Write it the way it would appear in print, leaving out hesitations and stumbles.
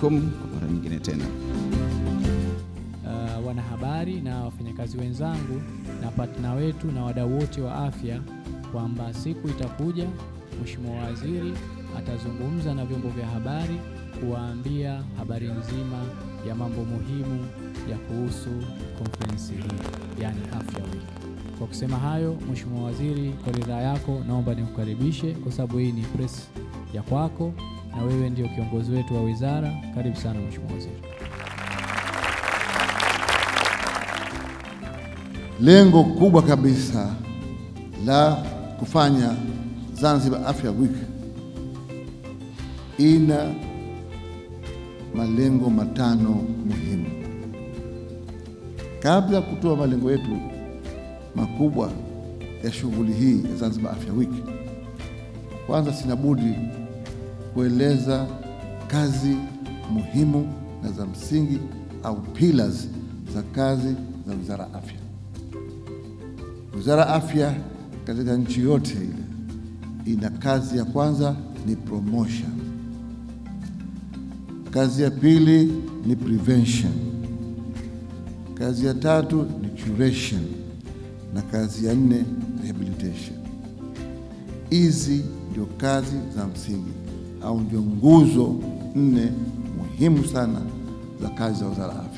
alaikum kwa mara nyingine tena. Wanahabari na wafanyakazi wenzangu na partner wetu na wadau wote wa afya, kwamba siku itakuja Mheshimiwa Waziri atazungumza na vyombo vya habari kuwaambia habari nzima ya mambo muhimu ya kuhusu konferensi hii, yani Afya Week. Kwa kusema hayo, Mheshimiwa Waziri, kwa ridhaa yako naomba nikukaribishe, kwa sababu hii ni press ya kwako na wewe ndio kiongozi wetu wa wizara. Karibu sana Mheshimiwa Waziri. Lengo kubwa kabisa la kufanya Zanzibar Afya Week ina malengo matano muhimu. Kabla ya kutoa malengo yetu makubwa ya shughuli hii ya Zanzibar Afya Week, kwanza sina budi kueleza kazi muhimu na za msingi au pillars za kazi za Wizara ya Afya. Wizara ya Afya katika nchi yote ile ina kazi ya kwanza ni promotion, kazi ya pili ni prevention, kazi ya tatu ni curation na kazi ya nne rehabilitation. Hizi ndio kazi za msingi au ndio nguzo nne muhimu sana za kazi za Wizara ya Afya.